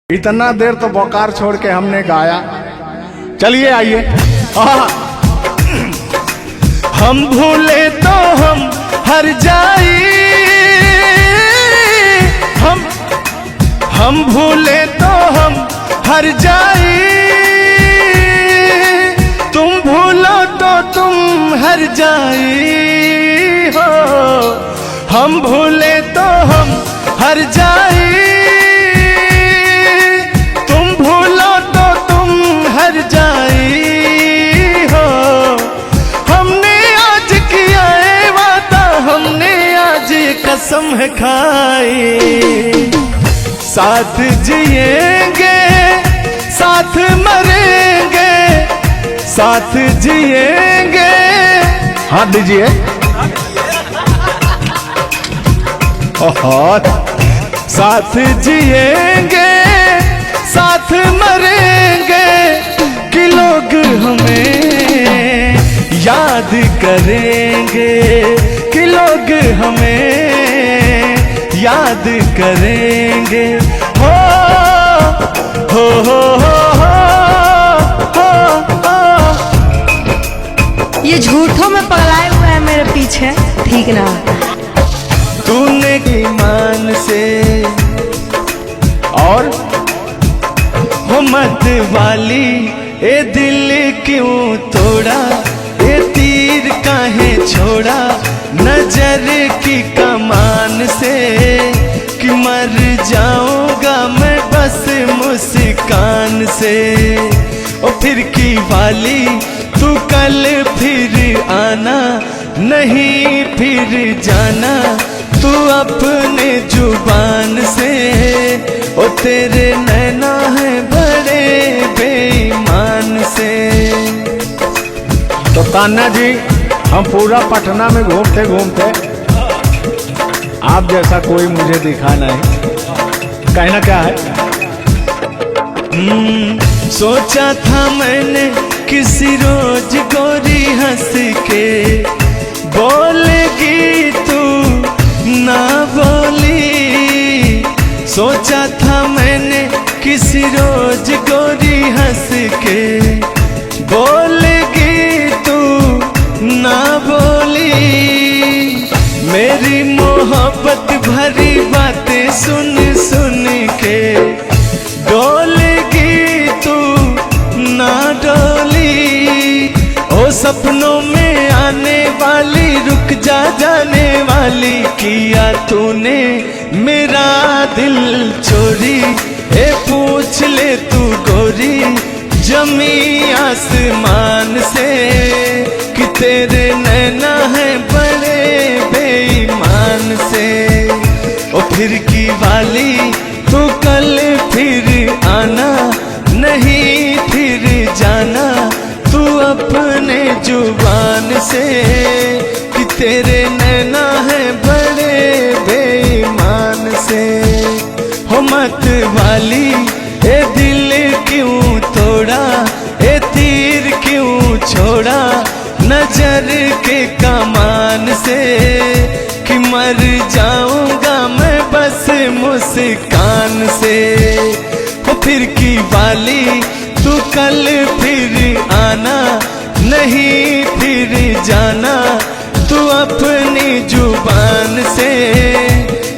इतना देर तो बोकार छोड़ के हमने गाया। चलिए आइए। हम भूले तो हम हर जाई, हम भूले तो हम हर जाई, तुम भूलो तो तुम हर जाई हो। हम भूले तो हम हर जाई, तुम भूलो तो तुम हर जाई हो। हमने आज किया है वादा, हमने आज कसम है खाई, साथ जिएंगे साथ मरेंगे, साथ जिएंगे। हाथ दीजिए। साथ जिएंगे साथ मरेंगे, कि लोग हमें याद करेंगे, कि लोग हमें याद करेंगे। हो हो हो हो हो हो। ये झूठों में पगलाए हुए है मेरे पीछे, ठीक ना। तूने ईमान से और हो मत वाली, ए दिल क्यों तोड़ा, ए तीर काहे छोड़ा, नजर की कमान से, कि मर जाऊंगा मैं बस मुस्कान से। ओ फिर की वाली तू कल फिर आना, नहीं फिर जाना तू अपने जुबान से। ओ तेरे नैना है बड़े बेईमान से। तो तान्या जी, हम पूरा पटना में घूमते घूमते आप जैसा कोई मुझे दिखा नहीं। कहना क्या है? सोचा था मैंने किसी रोज गोरी हंस के बोलेगी तू ना बोली। सोचा था मैंने किसी रोज गोरी हंस के बोलेगी तू ना बोली। मेरी मोहब्बत भरी बातें सुन सुन के डोलेगी तू ना डोली। ओ सपनों में आने वाली, रुक जा जाने वाली, किया तूने मेरा दिल चोरी। ए पूछ ले तू गोरी जमी आसमान से, कि तेरे नैना है बड़े बेईमान से। ओ फिर की वाली तू कल फिर आना, नहीं फिर जाना तू अपने जुबान से, कि तेरे नैना है बड़े बेईमान से। हो मत वाली, ए दिल क्यों तोड़ा, ए तीर क्यों छोड़ा, नजर के कमान से, कि मर जाऊंगा मैं बस मुस्कान से। हो फिर की वाली तू कल फिर आना, नहीं फिर जाना तू अपनी जुबान से,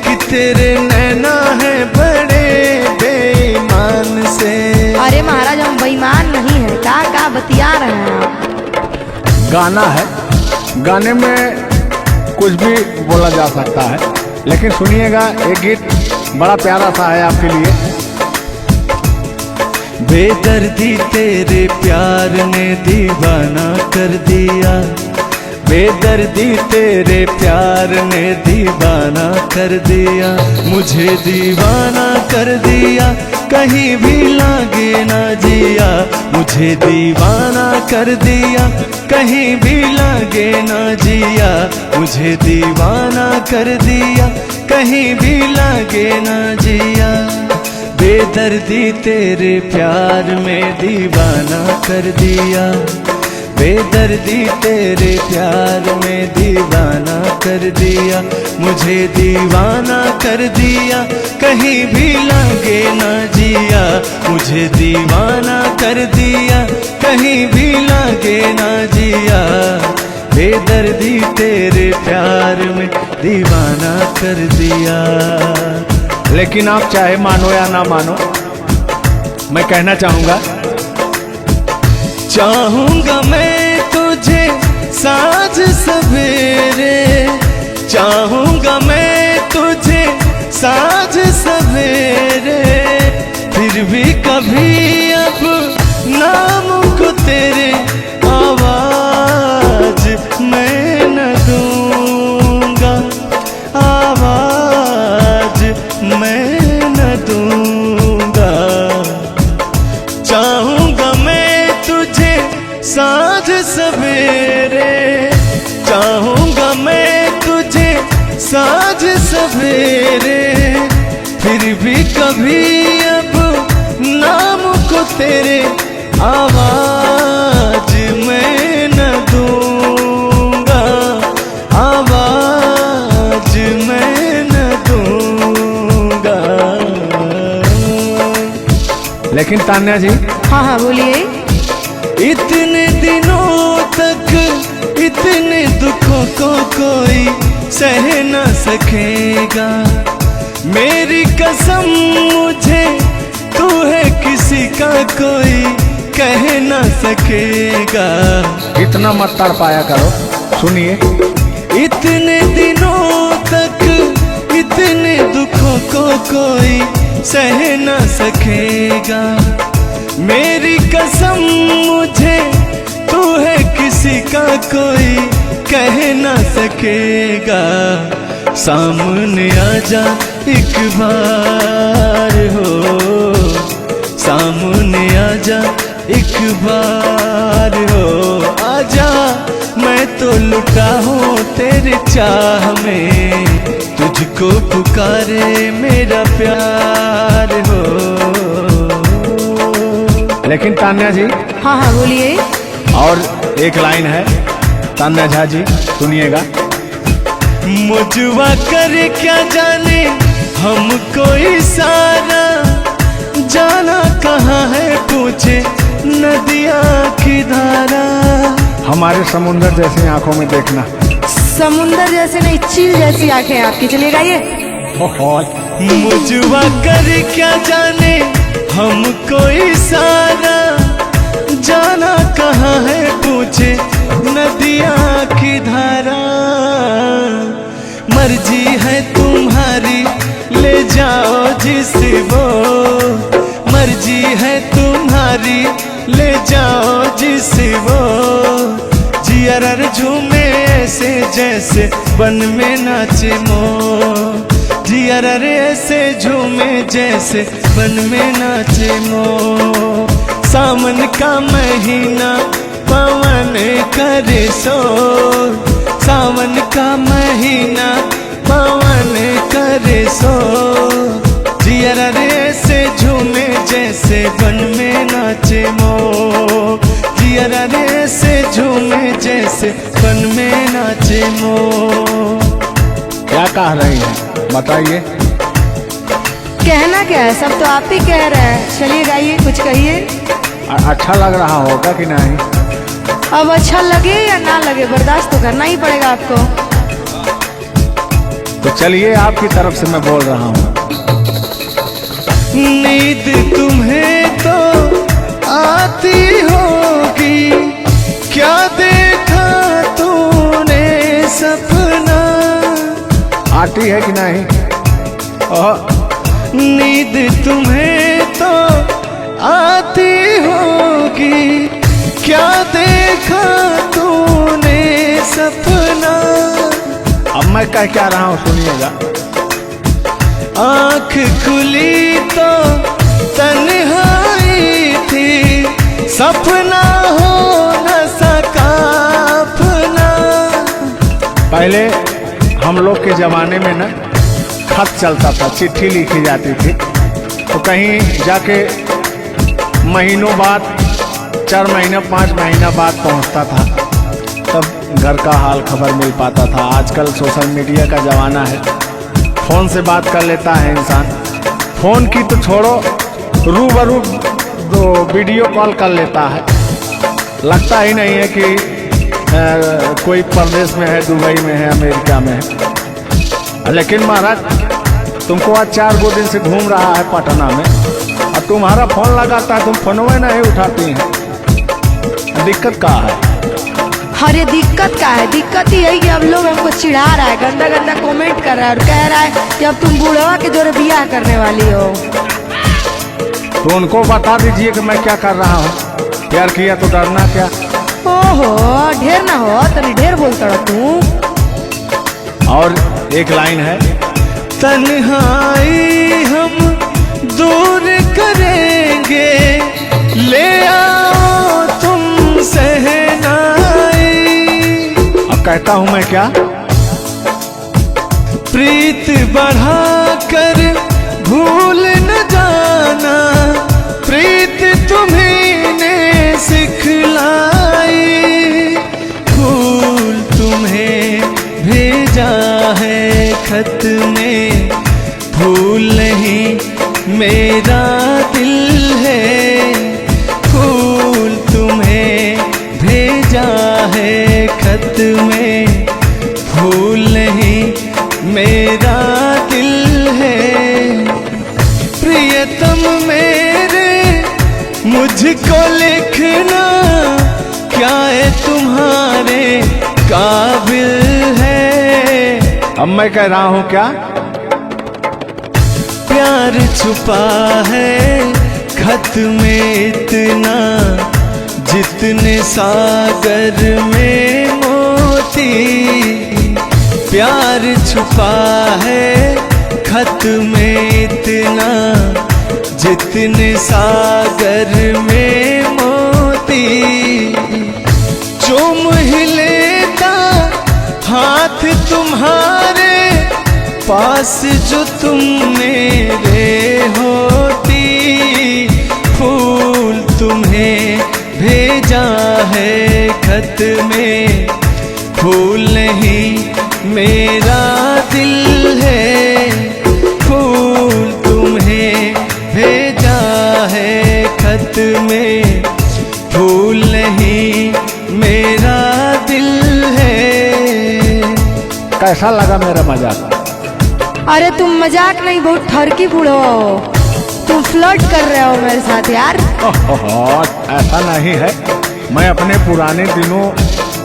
कि तेरे नैना है बड़े बेईमान से। अरे महाराज, हम बेईमान नहीं है, का बतिया रहे हैं आप। गाना है, गाने में कुछ भी बोला जा सकता है, लेकिन सुनिएगा, एक गीत बड़ा प्यारा सा है आपके लिए। बेदर्दी तेरे प्यार ने दीवाना कर दिया, बेदर्दी तेरे प्यार ने दीवाना कर दिया, मुझे दीवाना कर दिया, कहीं भी लागे ना जिया। मुझे दीवाना कर दिया, कहीं भी लागे ना जिया। मुझे दीवाना कर दिया, कहीं भी लागे ना जिया। बेदर्दी तेरे प्यार में दीवाना कर दिया, बेदर्दी तेरे प्यार में दीवाना कर दिया, मुझे दीवाना कर दिया, कहीं भी लागे ना जिया। मुझे दीवाना कर दिया, कहीं भी लागे ना जिया, बेदर्दी तेरे प्यार में दीवाना कर दिया। लेकिन आप चाहे मानो या ना मानो, मैं कहना चाहूंगा, चाहूंगा मैं तुझे साँझ सवेरे, चाहूंगा मैं तुझे साँझ सवेरे, फिर भी कभी अब नाम को तेरे आवाज मैं न दूंगा, आवाज मैं न दूंगा। चाहूंगा मैं तुझे साँझ सवेरे, चाहूंगा मैं तुझे साँझ सवेरे, फिर भी कभी अब नाम को तेरे आवाज मैं न दूंगा, आवाज मैं न दूंगा। लेकिन तान्या जी, हाँ हाँ बोलिए। इतने दिनों तक इतने दुखों को कोई सह न सकेगा, मेरी कसम मुझे तू है किसी का कोई कह न सकेगा। इतना मत तड़ पाया करो, सुनिए। इतने दिनों तक इतने दुखों को कोई सह न सकेगा, मेरी कसम मुझे तू है किसी का कोई कह न सकेगा। सामने आजा एक बार हो, सामने आजा एक बार हो, आजा मैं तो लुटा हूँ तेरे चाह में, तुझको पुकारे मेरा प्यार हो। लेकिन तान्या जी, हाँ हाँ बोलिए। और एक लाइन है, तान्या झा जी सुनिएगा। मुझवा करे क्या जाने हमको इशारा, जाना कहाँ है पूछे नदिया की धारा। हमारे समुंदर जैसी आंखों में देखना। समुंदर जैसे नहीं, चील जैसी आंखें आपकी। चलिए गाइए। मुझवा करे क्या जाने हमको इशारा, जाना कहाँ है पूछे नदिया की धारा। मर्जी है तुम्हारी ले जाओ जिस वो, मर्जी है तुम्हारी ले जाओ जिस वो, जियर झूमे ऐसे जैसे बन में नाचे मो, जियर ऐसे झूमे जैसे बन में नाचे मो। सावन का महीना पवन करे सो, सावन का महीना पवन करे सो, जियर ऐसे झूमे जैसे बन में नाचे मो, जियर ऐसे झूमे जैसे बन में नाचे मो। क्या कह रही हैं बताइए। कहना क्या है, सब तो आप ही कह रहे हैं। चलिए गाइए, कुछ कहिए। अच्छा लग रहा होगा कि नहीं? अब अच्छा लगे या ना लगे, बर्दाश्त तो करना ही पड़ेगा आपको। तो चलिए, आपकी तरफ से मैं बोल रहा हूँ। नींद तुम्हें तो आती होगी, क्या देखा तूने सपना। आती है कि नहीं? नींद तुम्हें तो आती होगी, क्या देखा तूने सपना। अब मैं कह क्या रहा हूँ सुनिएगा। आँख खुली तो तन्हाई थी, सपना हो न सका अपना। पहले हम लोग के जमाने में ना खत चलता था, चिट्ठी लिखी जाती थी, तो कहीं जाके महीनों बाद, 4 महीना 5 महीना बाद पहुंचता था, तब घर का हाल खबर मिल पाता था। आजकल सोशल मीडिया का ज़माना है, फ़ोन से बात कर लेता है इंसान। फ़ोन की तो छोड़ो, रूबरू दो वीडियो कॉल कर लेता है। लगता ही नहीं है कि कोई प्रदेश में है, दुबई में है, अमेरिका में है। लेकिन महाराज तुमको आज 4 दिन से घूम रहा है पटना में, और तुम्हारा फोन लगाता है, तुम फोनवे नहीं उठाती हैं। दिक्कत कहाँ है? अरे दिक्कत क्या है? दिक्कत ही यही कि अब लोग हमको चिढ़ा रहा है, गंदा गंदा कमेंट कर रहा है और कह रहा है कि अब तुम बूढ़वा के जोरे बियाह करने वाली हो। तो उनको बता दीजिए कि मैं क्या कर रहा हूँ। प्यार किया तो डरना क्या? ओहो, ढेर ना हो, तनी ढेर बोलता रहो तू। और एक लाइन है, तन्हाई हम दूर करेंगे, ले आओ तुम सहनाई। अब कहता हूँ मैं क्या? प्रीत बढ़ाकर भूल न जाना, प्रीत तुम्हीं ने सिखलाई। फूल तुम्हें भेजा है खत में, फूल नहीं मेरा दिल है। फूल तुम्हें भेजा है खत में, फूल नहीं मेरा दिल है। प्रियतम मेरे मुझको लिखना, क्या है तुम्हारे काबिल है। अब मैं कह रहा हूँ क्या? प्यार छुपा है खत में इतना, जितने सागर में मोती। प्यार छुपा है खत में इतना, जितने सागर में मोती। चूम ही लेता हाथ तुम्हारे, पास जो तुम मेरे होती। फूल तुम्हें भेजा है खत में, फूल नहीं मेरा दिल है। फूल तुम्हें भेजा है खत में, फूल नहीं मेरा दिल है। कैसा लगा मेरा मजाक? अरे तुम मजाक नहीं, बहुत ठरकी बूढ़ो हो। तुम फ्लर्ट कर रहे हो मेरे साथ यार। ऐसा नहीं है, मैं अपने पुराने दिनों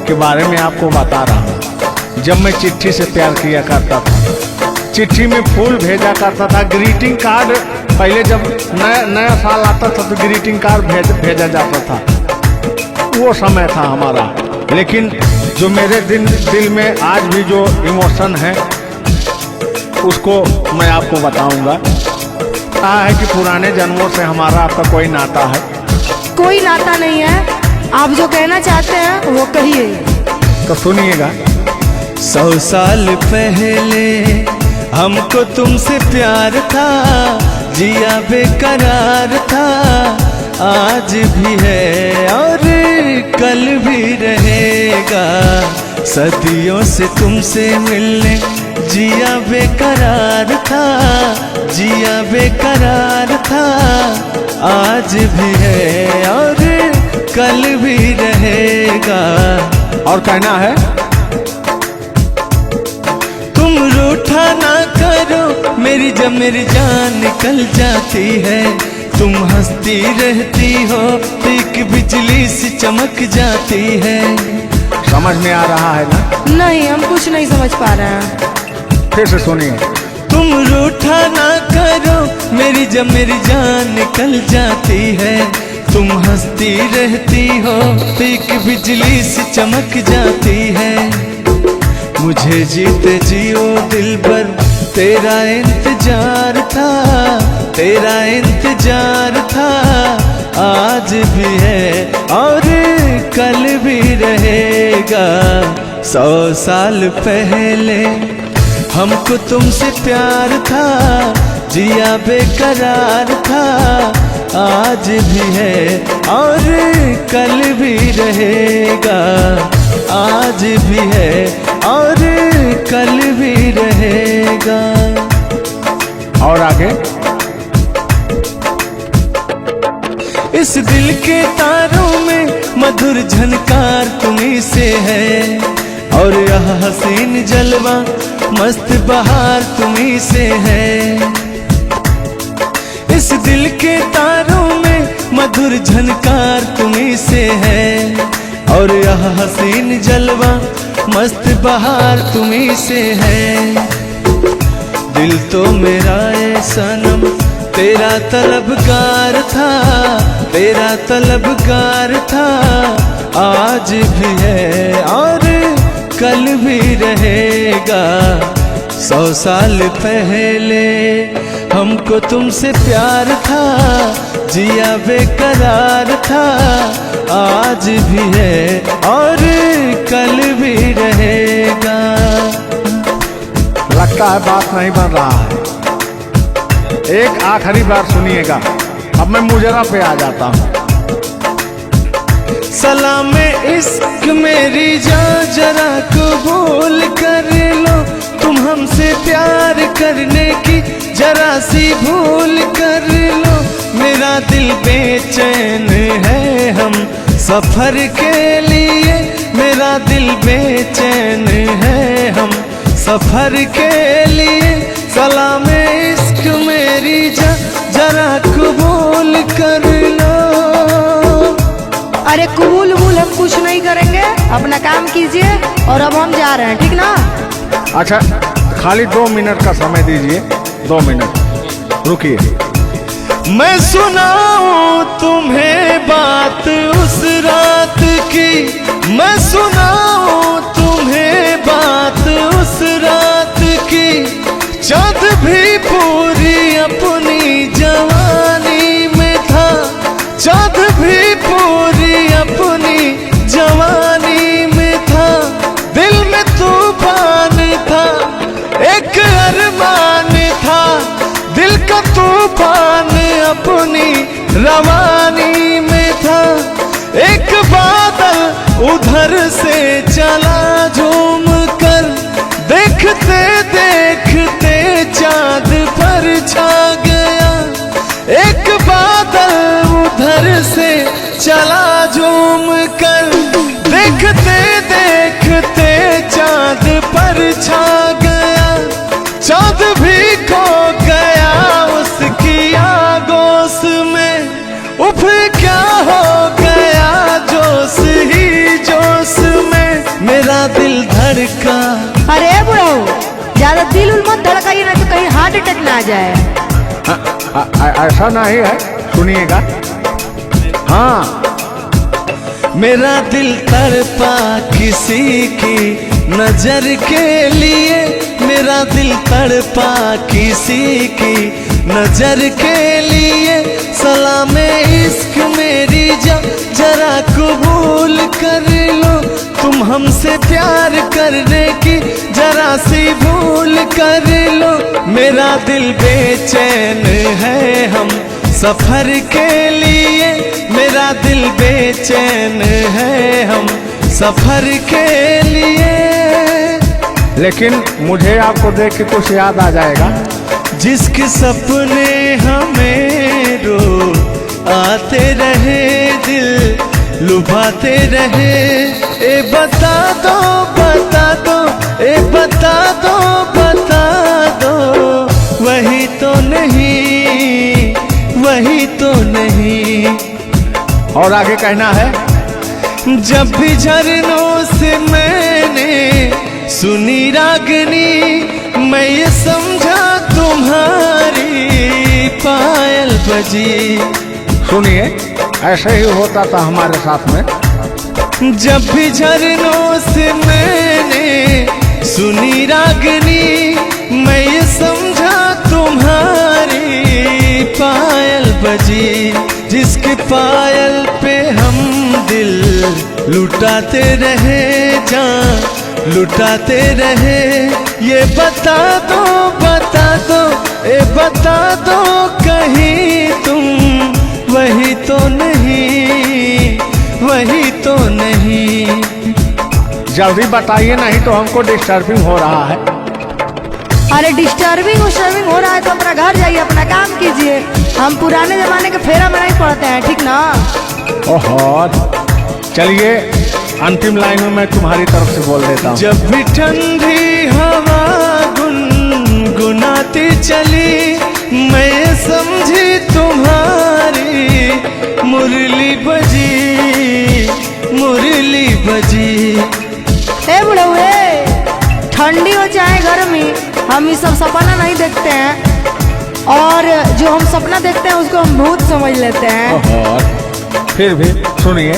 के बारे में आपको बता रहा हूँ। जब मैं चिट्ठी से प्यार किया करता था, चिट्ठी में फूल भेजा करता था, ग्रीटिंग कार्ड। पहले जब नया साल आता था तो ग्रीटिंग कार्ड भेजा जाता था, वो समय था हमारा। लेकिन जो मेरे दिल में आज भी जो इमोशन है, उसको मैं आपको बताऊंगा। कहा है कि पुराने जन्मों से हमारा आपका कोई नाता है। कोई नाता नहीं है, आप जो कहना चाहते हैं वो कहिए। तो सुनिएगा। 100 साल पहले हमको तुमसे प्यार था, जिया बेकरार था। आज भी है और कल भी रहेगा, सदियों से तुमसे मिलने जिया बेकरार था, जिया बेकरार था। आज भी है और कल भी रहेगा। और कहना है, तुम रूठा ना करो मेरी, जब मेरी जान निकल जाती है। तुम हंसती रहती हो, एक बिजली सी चमक जाती है। समझ में आ रहा है ना? नहीं, हम कुछ नहीं समझ पा रहे हैं। फिर से सुनिए। तुम रूठा ना करो मेरी, जब मेरी जान निकल जाती है। तुम हंसती रहती हो, एक बिजली सी चमक जाती है। मुझे जीते जियो दिल पर तेरा इंतजार था, तेरा इंतजार था। आज भी है और कल भी रहेगा। 100 साल पहले हमको तुमसे प्यार था, जिया बेकरार था। आज भी है और कल भी रहेगा। आज भी है और कल भी रहेगा। और आगे, इस दिल के तारों में मधुर झनकार तुम्हीं से है, और यह हसीन जलवा मस्त बहार तुम्हीं से है। इस दिल के तारों में मधुर झनकार तुम्हीं से है, और यह हसीन जलवा मस्त बहार तुम्हीं से है। दिल तो मेरा ए सनम तेरा तलबगार था, तेरा तलबगार था, आज भी है और कल भी रहेगा। 100 साल पहले हमको तुमसे प्यार था, जिया बेकरार था, आज भी है और कल भी रहेगा। लगता है बात नहीं बन रहा है। एक आखिरी बार सुनिएगा, अब मैं मुजरा पे आ जाता हूँ। सलाम इश्क मेरी जान जरा कबूल कर लो, तुम हमसे प्यार करने की जरा सी भूल कर लो। मेरा दिल बेचैन है हम सफर के लिए, मेरा दिल बेचैन है हम सफर के लिए। सलाम इश्क मेरी जरा कबूल कर लो। अरे कबूल वबूल हम कुछ नहीं करेंगे, अपना काम कीजिए और अब हम जा रहे हैं, ठीक ना? अच्छा, खाली 2 मिनट का समय दीजिए, 2 मिनट रुकिए। मैं सुनाऊं तुम्हें बात उस रात की, मैं सुनाऊं तुम्हें बात उस रात की। चाँद भी पूरी अपनी जवानी में था, चाँद भी पूरी अपनी जवानी में था। दिल में तूफान था, एक अरमान था, दिल का तूफान अपनी रवानी में था। एक बादल उधर से चला झूम कर, देखते देखते चाँद पर छा गया। एक बादल उधर से चला झूम कर, देखते देखते चाँद पर छा गया। चाँद भी खो गया उसकी आगोश में, उफ क्या हो गया जोश ही जोश में। मेरा दिल धड़का। अरे बुढ़ाओ, ज्यादा दिल उल मत धड़काइए ना तो कहीं हार्ट अटैक ना आ जाए। ऐसा नहीं है, सुनिएगा। हाँ, मेरा दिल तड़पा किसी की नजर के लिए, मेरा दिल तड़पा किसी की नजर के लिए। सलाम इश्क मेरी जरा कबूल कर लो, तुम हमसे प्यार करने की जरा सी भूल कर लो। मेरा दिल बेचैन है हम सफर के लिए, मेरा दिल बेचैन है हम सफर के लिए। लेकिन मुझे आपको देख के कुछ याद आ जाएगा। जिसके सपने हमें रो आते रहे, दिल लुभाते रहे। ए बता दो बता दो, ए बता दो बता दो, वही तो नहीं, वही तो नहीं। और आगे कहना है, जब भी झरनों से मैंने सुनी रागनी, मैं ये समझा तुम्हारी पायल बजी। सुनिए, ऐसे ही होता था हमारे साथ में। जब भी झरनों से मैंने सुनी रागनी, मैं ये समझा तुम्हारी पायल बजी। जिसके पायल पे हम दिल लुटाते रहे, जान लुटाते रहे। ये बता दो बता दो, ए बता दो कहीं तुम वही तो नहीं, वही तो नहीं। जल्दी बताइए, नहीं तो हमको डिस्टर्बिंग हो रहा है। अरे डिस्टर्बिंग हो रहा है तो अपना घर जाइए, अपना काम कीजिए। हम पुराने जमाने के फेरा में नहीं पड़ते हैं, ठीक ना? ओहो, चलिए अंतिम लाइन में मैं तुम्हारी तरफ से बोल देता हूँ। जब भी ठंडी हवा गुनगुनाती चली, मैं समझी तुम्हारी मुरली बजी, मुरली बजी। ए बुढ़ऊ, ठंडी हो चाहे गर्मी, हम ये सब सपना नहीं देखते हैं, और जो हम सपना देखते हैं उसको हम भूत समझ लेते हैं। ओहो, फिर भी सुनिए।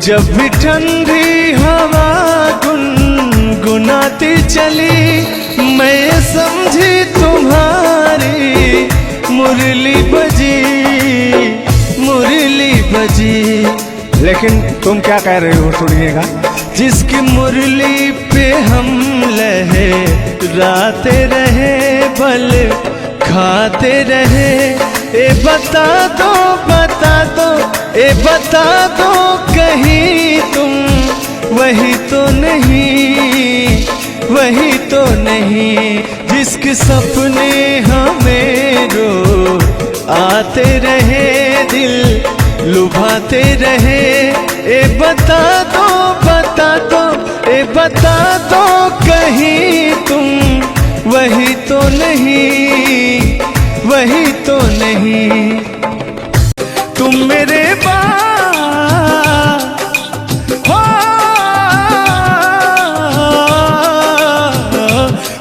जब भी ठंडी हवा गुनगुनाती चली, मैं समझी तुम्हारी मुरली बजी, मुरली बजी। लेकिन तुम क्या कह रहे हो, सुनिएगा। जिसकी मुरली पे हम लहराते रहे, बल खाते रहे, ए बता दो, बता दो, ए बता दो कहीं तुम वही तो नहीं, वही तो नहीं। जिसके सपने हमें रो आते रहे, दिल लुभाते रहे, ए बता दो, बता दो, ए बता दो कहीं तुम वही तो नहीं, वही तो नहीं। तुम मेरे बाद हो,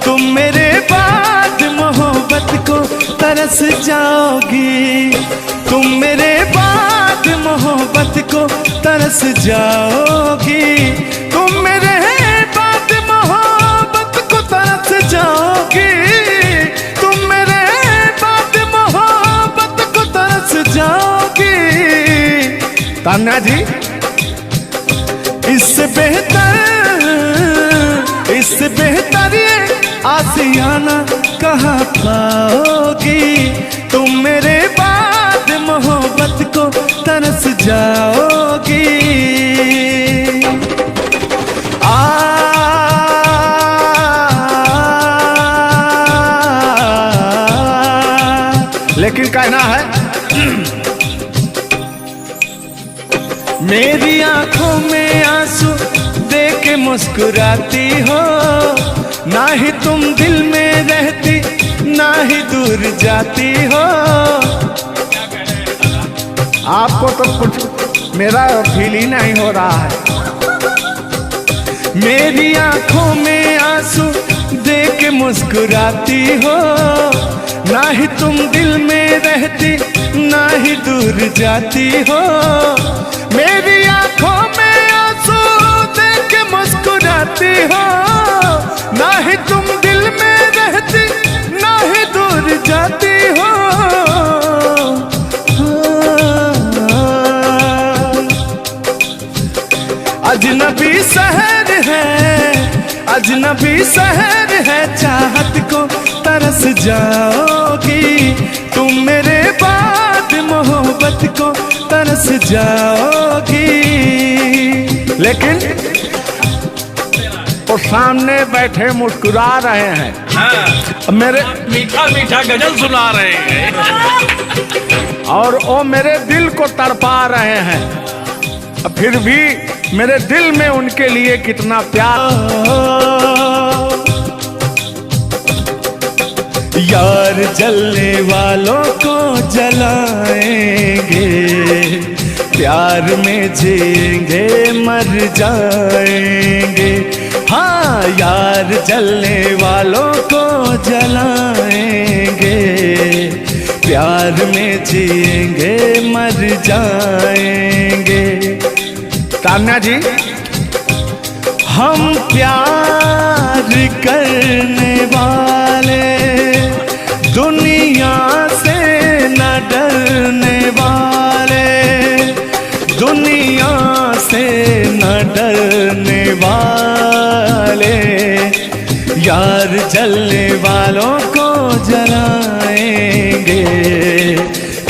तुम मेरे बाद मोहब्बत को तरस जाओगी, तुम मेरे बाद मोहब्बत को तरस जाओगी, तुम मेरे बाद मोहब्बत को तरस जाओगी, तुम मेरे बाद मोहब्बत को तरस जाओगी। तान्या जी, इससे बेहतर ये आसियाना कहाँ पाओगी, तुम मेरे बाद मोहब्बत को तरस जाओगी। लेकिन कहना है मेरी आंखों में आंसू देख के मुस्कुराती हो, ना ही तुम दिल में रहती, ना ही दूर जाती हो। आपको तो कुछ मेरा फील ही नहीं हो रहा है। मेरी आंखों में आंसू देख के मुस्कुराती हो, ना ही तुम दिल में रहती, ना ही दूर जाती हो। मेरी आंखों में आंसू देख के मुस्कुराती हो, ना ही तुम दिल में रहती, ना ही दूर जाती हो। अजनबी शहर है, अजनबी शहर है, चाहत को तरस जाओगी, तुम मेरे बाद मोहब्बत को तरस जाओगी। लेकिन वो सामने बैठे मुस्कुरा रहे हैं। हाँ, मेरे मीठा मीठा गजल सुना रहे हैं और वो मेरे दिल को तड़पा रहे हैं, फिर भी मेरे दिल में उनके लिए कितना प्यार। यार जलने वालों को जलाएंगे, प्यार में जिएंगे मर जाएंगे। हाँ, यार जलने वालों को जलाएंगे, प्यार में जिएंगे मर जाएंगे। तान्या जी, हम प्यार करने वाले दुनिया से न डरने वाले, दुनिया से न डरने वाले, यार जलने वालों को जलाएंगे,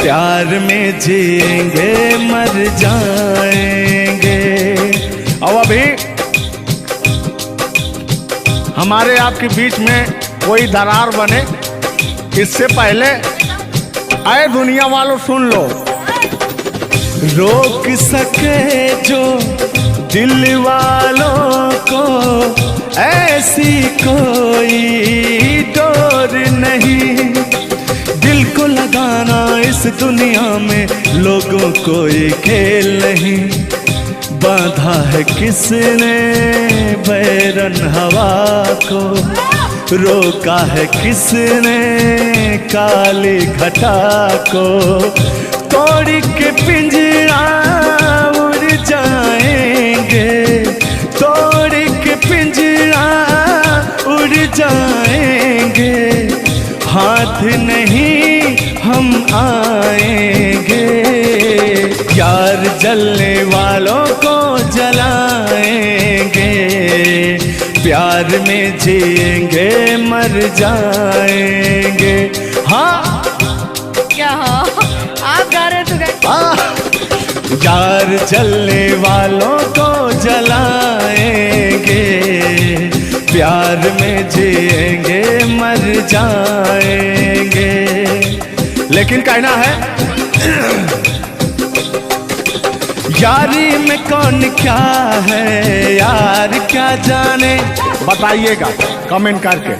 प्यार में जिएंगे मर जाएंगे। और अभी हमारे आपके बीच में कोई दरार बने इससे पहले आए दुनिया वालों सुन लो। रोक सके जो दिल वालों को, ऐसी कोई डोर नहीं। दिल को लगाना इस दुनिया में लोगों को ये खेल नहीं। बांधा है किसने बैरन हवा को, रोका है किसने काली घटा को। तोड़ के पिंजरा उड़ जाएंगे, तोड़ के पिंजरा उड़ जाएंगे। हाथ नहीं हम आएंगे, यार जलने वालों को जलाएंगे। प्यार में जिएंगे मर जाएंगे। हाँ क्या हाँ आप गा रहे तो यार जलने वालों को जलाएंगे। प्यार में जिएंगे मर जाएंगे। लेकिन कहना है यारी में कौन क्या है यार क्या जाने। बताइएगा कमेंट करके।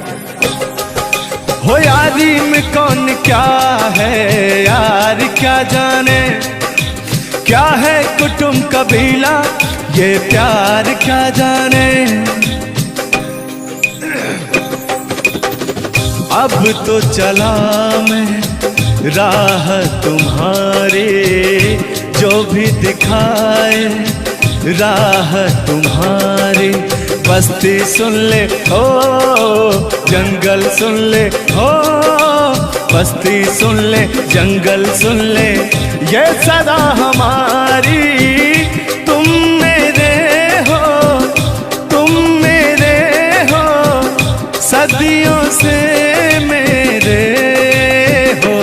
हो यारी में कौन क्या है यार क्या जाने। क्या है कुटुंब कबीला ये प्यार क्या जाने। अब तो चला मैं राह तुम्हारी, जो भी दिखाए राह तुम्हारी। बस्ती सुन ले हो जंगल सुन ले हो, बस्ती सुन ले जंगल सुन ले ये सदा हमारी। तुम मेरे हो तुम मेरे हो, सदियों से मेरे हो।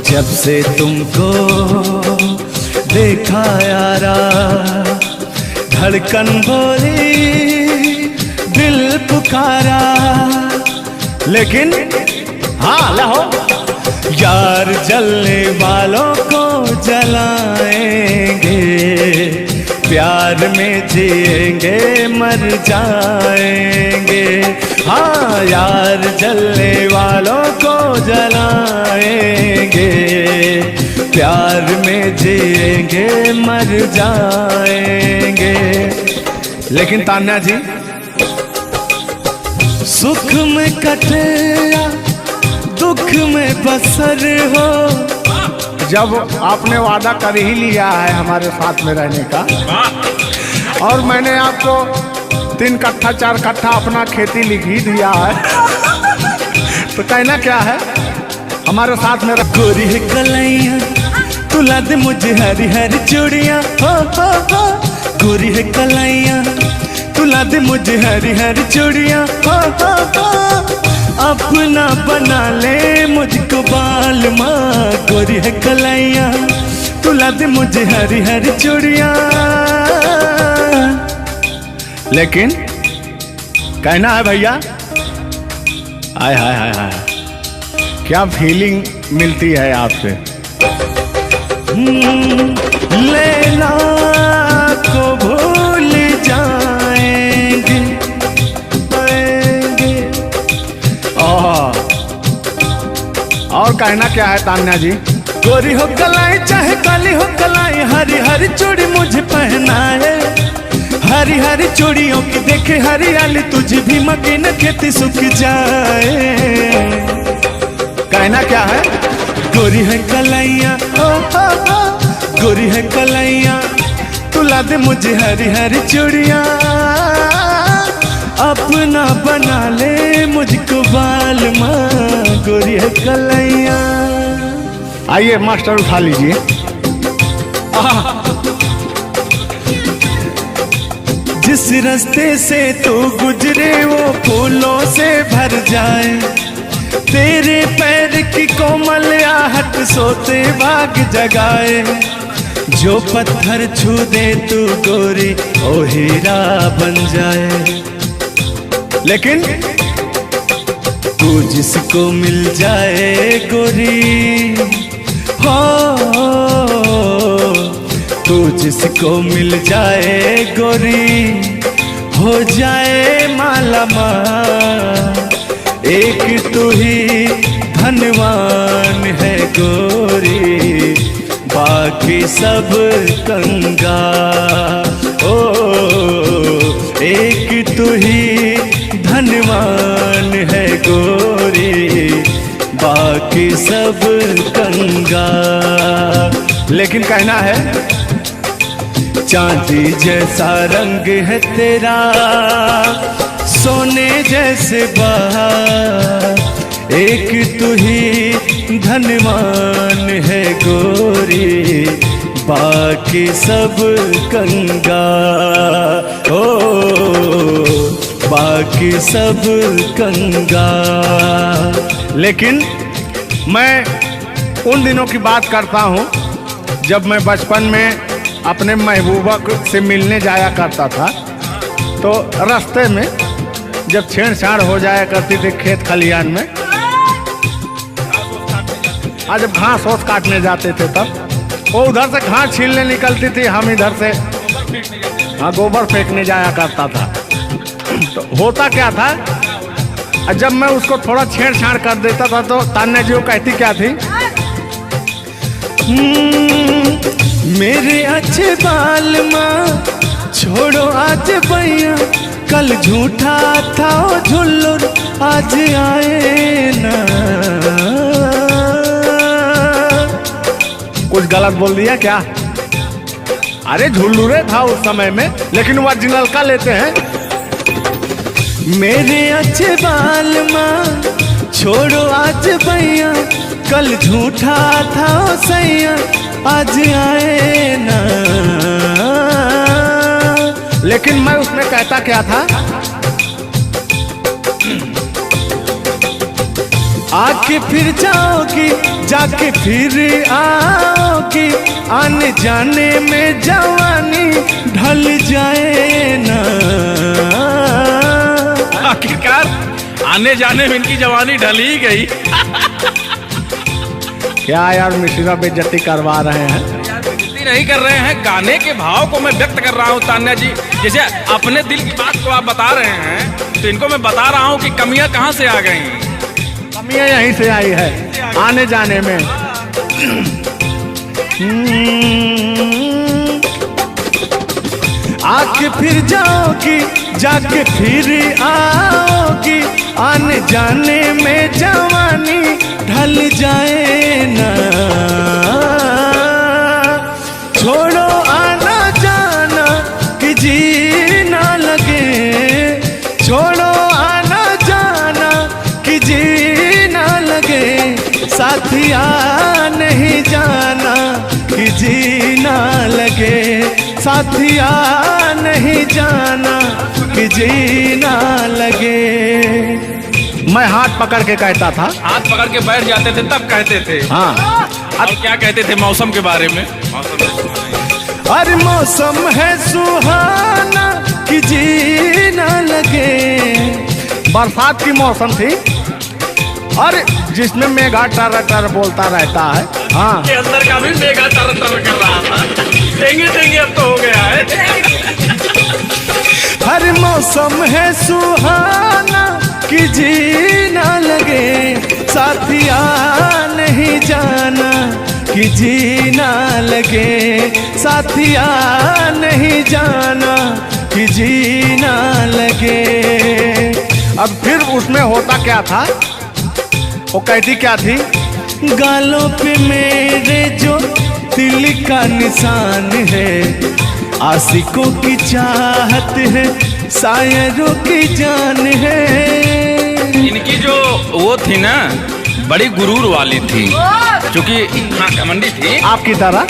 जब से तुमको देखा यारा, धड़कन बोली दिल पुकारा। लेकिन हाँ लहो यार जलने वालों को जलाएंगे। प्यार में जिएंगे मर जाएंगे। हाँ यार जलने वालों को जलाएंगे। प्यार में जिएंगे मर जाएंगे। लेकिन तान्या जी सुख में कटे या दुख में बसर हो। जब आपने वादा कर ही लिया है हमारे साथ में रहने का, और मैंने आपको 3 कट्ठा 4 कट्ठा अपना खेती लिख ही दिया है, तो कहना क्या है हमारे साथ में। गोरी है कलैया तुला दे मुझे हरी हरी चूड़ियाँ हो। गोरी है कलैया तुला दे मुझे हरी हरी चूड़ियाँ हो। अपना बना ले मुझको बाल माँ। गोरी है कलैया तुला दे मुझे हरी हरी चूड़ियाँ। लेकिन कहना है भैया, हाय हाय हाय हाय क्या फीलिंग मिलती है आपसे। लैला को भूल जाएंगे और कहना क्या है तान्या जी। गोरी हो कलाई चाहे काली हो कलाई, हरी हरी चूड़ी मुझे पहनाए। हरी हरी चूड़ियों की देखे हरियाली, तुझे भी मकीन खेती सूख जाए। कहना क्या है गोरी है कलैया गोरी है कलैया तुला दे मुझे हरी हरी चूड़ियाँ। अपना बना ले मुझको बाल माँ। गोरी है कलैया। आइए मास्टर उठा लीजिए। जिस रास्ते से तू गुजरे वो फूलों से भर जाए। तेरे पैर की कोमल आहट सोते भाग जगाए। जो पत्थर छू दे तू गोरी ओ हीरा बन जाए। लेकिन तू जिसको मिल जाए गोरी हो तू जिसको मिल जाए गोरी हो जाए माला माल। एक तू ही धनवान है गोरी, बाकी सब कंगाल। ओ एक तू ही धनवान है गोरी, बाकी सब कंगाल। लेकिन कहना है चांदी जैसा रंग है तेरा, सोने जैसे बहार। एक तू ही धनवान है गोरी, बाकी सब कंगाल। ओ बाकी सब कंगाल। लेकिन मैं उन दिनों की बात करता हूँ जब मैं बचपन में अपने महबूबा से मिलने जाया करता था, तो रास्ते में जब छेड़छाड़ हो जाया करती थी खेत खलियान में, आज जब घास ओस काटने जाते थे तब वो उधर से घास छीलने निकलती थी, हम इधर से गोबर फेंकने जाया करता था। तो होता क्या था, जब मैं उसको थोड़ा छेड़छाड़ कर देता था तो तान्या जी वो कहती क्या थी, मेरे अच्छे बाल माँ छोड़ो आज भैया, कल झूठा था वो झुल्लुर आज आए ना। कुछ गलत बोल दिया क्या? अरे झुल्लुरे था उस समय में, लेकिन ओरिजिनल का लेते हैं। मेरे अच्छे बाल माँ छोड़ो आज भैया, कल झूठा था वो सैया आज आए ना। लेकिन मैं उसमें कहता क्या था, आके फिर जाओगी जाके फिर आओगी, आने जाने में जवानी ढल जाए ना। आखिरकार आने जाने में इनकी जवानी ढल ही गई। क्या यार मिश्रा बेइज्जती करवा रहे हैं? बेइज्जती नहीं कर रहे हैं, गाने के भाव को मैं व्यक्त कर रहा हूँ तान्या जी। जैसे अपने दिल की बात को आप बता रहे हैं, तो इनको मैं बता रहा हूँ कि कमियां कहाँ से आ गई। कमियां यहीं से आई है आने जाने में। आके फिर जाओगी जाके फिर आओगी, आने जाने में जवानी ढल जाए ना। छोड़ो आना जाना कि जी ना लगे, छोड़ो आना जाना कि जी ना लगे, साथिया नहीं जाना कि जी ना लगे, साथिया नहीं जाना कि जी ना लगे। मैं हाथ पकड़ के कहता था, हाथ पकड़ के बैठ जाते थे तब कहते थे। हाँ अब क्या कहते थे मौसम के बारे में? अरे मौसम है सुहाना कि जी ना लगे। बरसात की मौसम थी और जिसमें मेघा टर टर बोलता रहता है। हाँ के अंदर का भी मेघा तर तर कर रहा था। देंगे देंगे अब तो हो गया है। हर मौसम है सुहाना कि जी ना लगे, साथिया नहीं जाना कि जी ना लगे, साथिया नहीं जाना कि जी ना लगे। अब फिर उसमें होता क्या था, वो कहती क्या थी, गालों पे मेरे जो दिल का निशान है, आशिकों की चाहत है, शायरों की जान है। इनकी जो वो थी ना, बड़ी गुरूर वाली थी, क्योंकि हाँ घमंडी थी। आपकी तरह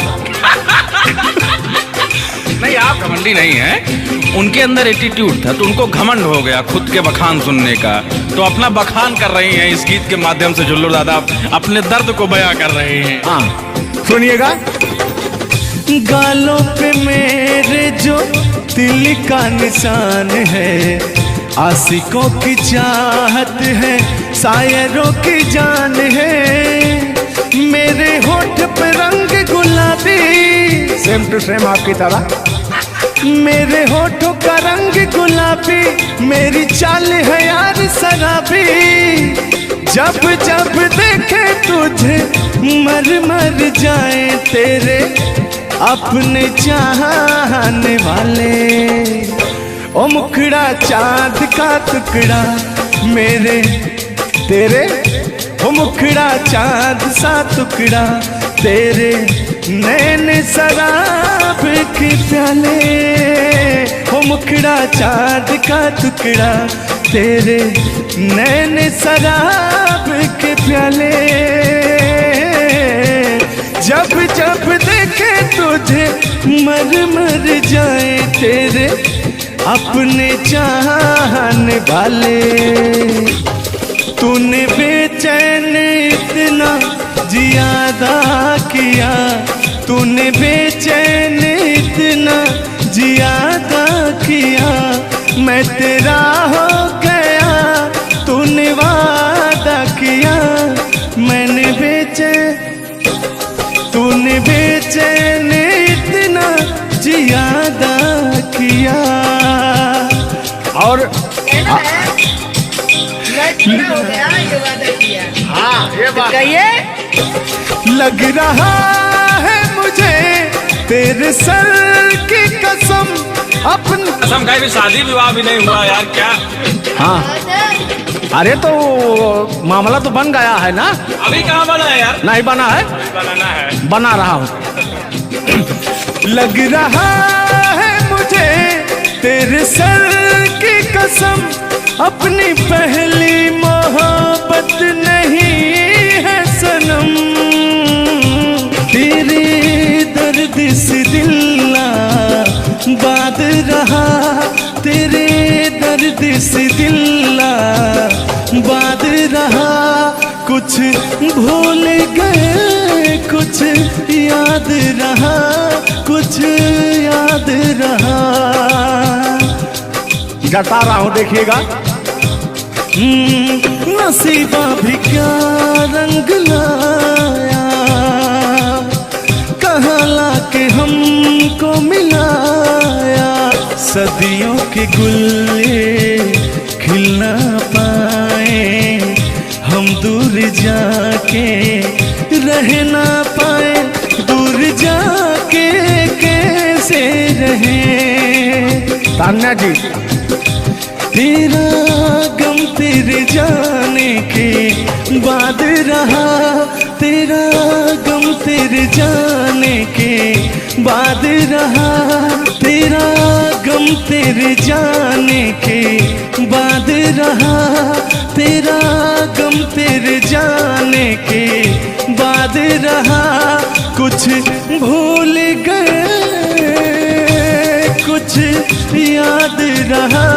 नहीं, आप घमंडी नहीं हैं। उनके अंदर एटीट्यूड था, तो उनको घमंड हो गया खुद के बखान सुनने का। तो अपना बखान कर रही हैं इस गीत के माध्यम से। जुल्लुर दादा अपने दर्द को बयां कर रहे हैं। हाँ सुनिएगा। गालों पे मेरे जो दिल का निशान है, आशिकों की चाहत है, शायरों की जान है। मेरे होठ पे रंग गुलाबी, सेम टू सेम आपकी तरह। मेरे होठों का रंग गुलाबी, मेरी चाल है यार शराबी। जब जब देखे तुझे मर मर जाए तेरे अपने चाहने वाले। ओ मुखड़ा चाँद का टुकड़ा मेरे तेरे, ओ मुखड़ा चाँद सा टुकड़ा तेरे, नैन शराब के प्याले। ओ मुखड़ा चाँद का टुकड़ा तेरे, नैन शराब के प्याले। जब जब देखे तुझे मर मर जाए तेरे अपने चाहने वाले। तूने बेचैन इतना जियादा किया, तूने बेचैन इतना जियादा किया। मैं तेरा हो गया, तूने वादा किया। मैंने तूने बेचैन इतना जियादा किया। और हो गया ये वादा किया। हाँ ये बात कहिए। लग रहा है मुझे तेरे सर की कसम, अपन कसम खाई भी शादी विवाह भी नहीं हुआ यार क्या। हाँ अरे तो मामला तो बन गया है ना। अभी कहाँ बना है यार। नहीं बना है, बनाना है। बना रहा हूँ। लग रहा है मुझे तेरे सर की कसम, अपनी पहली मोहब्बत नहीं है सनम। तेरे दर्द से दिल बात रहा, तेरे दर्द से दिल बात रहा। कुछ भूल गए कुछ याद रहा, कुछ याद रहा। जता रहा हूँ देखिएगा। नसीबा भी क्या रंग लाया, कहाँ लाके हमको मिलाया। सदियों के गुल्ले खिल ना पाए, हम दूर जाके रह ना पाए। दूर जाके कैसे रहे तान्या जी। तेरा गम तेरे जाने के बाद रहा, तेरा गम तेरे जाने के बाद रहा। तेरा गम तेरे जाने के बाद रहा, तेरा गम तेरे जाने के बाद रहा। कुछ भूल गए कुछ याद रहा,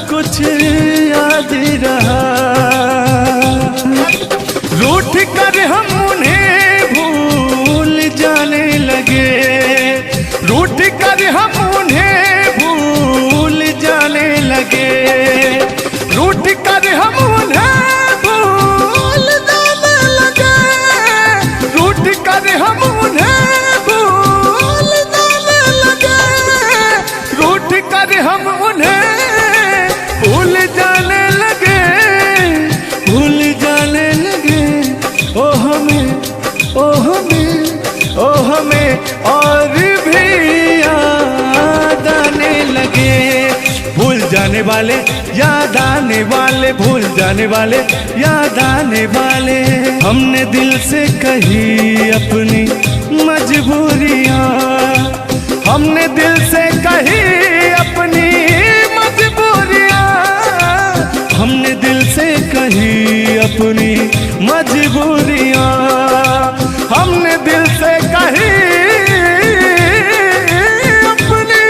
कुछ याद रहा। रूठ कर हम उन्हें भूल जाने लगे, रूठ कर हम उन्हें भूल जाने लगे। रूठ कर हम उन्हें भूल जाने लगे, रूठ कर हम उन्हें भूल जाने लगे। रूठ कर हम उन्हें भूल जाने लगे, भूल जाने लगे। ओ हमें, ओ हमें, ओ हमें और भी याद आने लगे। भूल जाने वाले याद आने वाले, भूल जाने वाले याद आने वाले। हमने दिल से कही अपनी मजबूरियाँ, हमने दिल से कही अपनी मजबूरियाँ। हमने दिल से कही अपनी मजबूरियाँ, हमने दिल से कही अपनी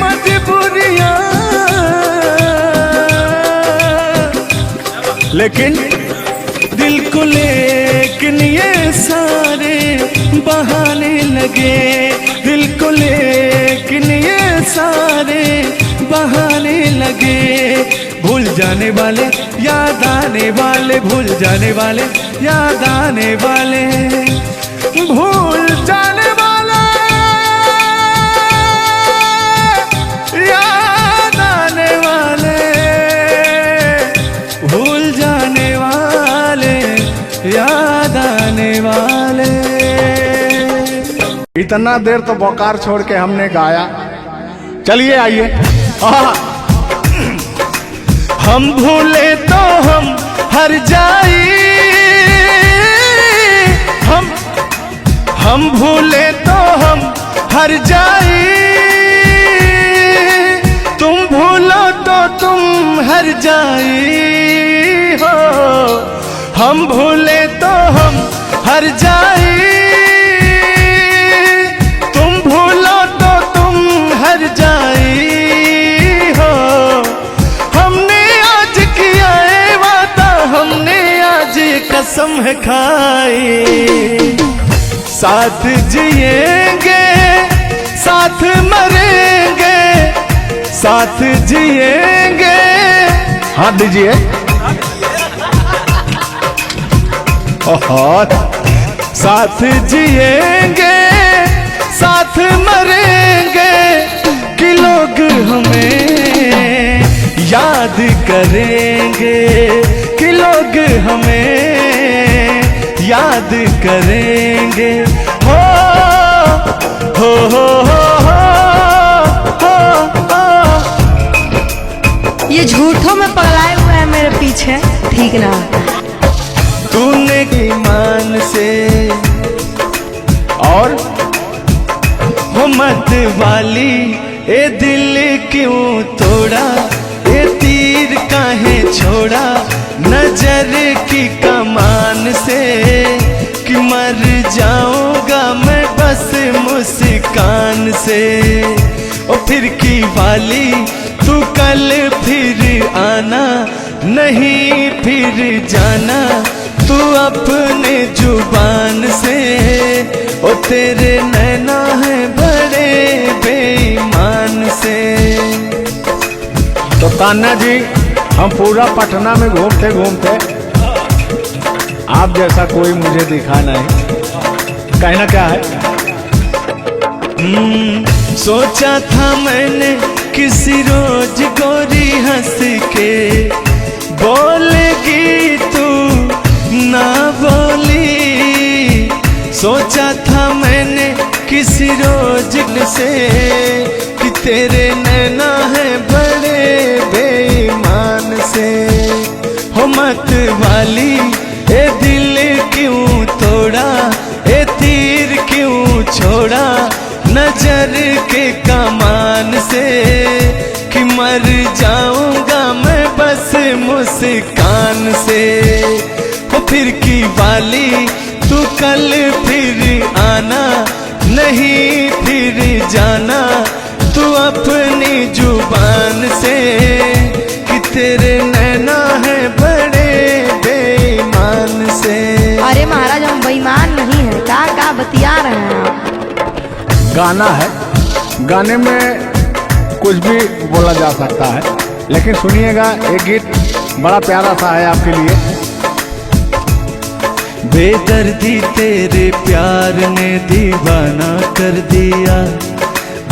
मजबूरियाँ। लेकिन दिल को लेकिन ये सारे बहाने लगे, दिल को लेकिन ये सारे बहाने लगे। भूल जाने वाले याद आने वाले, भूल जाने वाले याद आने वाले। भूल जाने वाले याद आने वाले, भूल जाने वाले याद आने वाले। इतना देर तो बोकार छोड़ के हमने गाया, चलिए आइए। हम भूले तो हम हर जाई, हम भूले तो हम हर जाई, तुम भूलो तो तुम हर जाई हो। हम भूले तो हम हर जाई, तुम भूलो तो तुम हर जाई हो। हमने आज किया है वादा, हमने आज कसम है खाई, साथ जिएंगे साथ मरेंगे, साथ जिएंगे। हाथ दीजिए। साथ जिएंगे साथ मरेंगे, कि लोग हमें याद करेंगे, कि लोग हमें याद करेंगे। हो हो हो हो हो हो। ये झूठों में पगलाए हुए हैं मेरे पीछे, ठीक ना। तूने ईमान से और हो मत वाली ए दिल क्यों तोड़ा, ए तीर काहे छोड़ा नजर की कमान से, कि मर जाऊंगा मैं बस मुस्कान से। ओ फिर की वाली तू कल फिर आना, नहीं फिर जाना तू अपने जुबान से। ओ तेरे नैना है बड़े बेईमान से। तो तान्या जी, हम पूरा पटना में घूमते घूमते आप जैसा कोई मुझे दिखा नहीं, कहना क्या है? सोचा था मैंने किसी रोज गोरी हंस के बोलेगी तू ना बोली। सोचा था मैंने किसी रोज से कि तेरे नैना है बड़े बेईमान से। हो मत वाली ए दिल क्यों तोड़ा, ए तीर क्यों छोड़ा नजर के कमान से, कि मर जाऊंगा मैं बस मुस्कान से। हो फिर की वाली तू कल फिर आना, नहीं फिर जाना तू अपनी जुबान से, कि तेरे नैना है बड़े बेईमान से। अरे महाराज, हम बेईमान नहीं है, का बतिया रहे हैं आप? गाना है, गाने में कुछ भी बोला जा सकता है, लेकिन सुनिएगा, एक गीत बड़ा प्यारा सा है आपके लिए। बेदर्दी तेरे प्यार ने दीवाना कर दिया,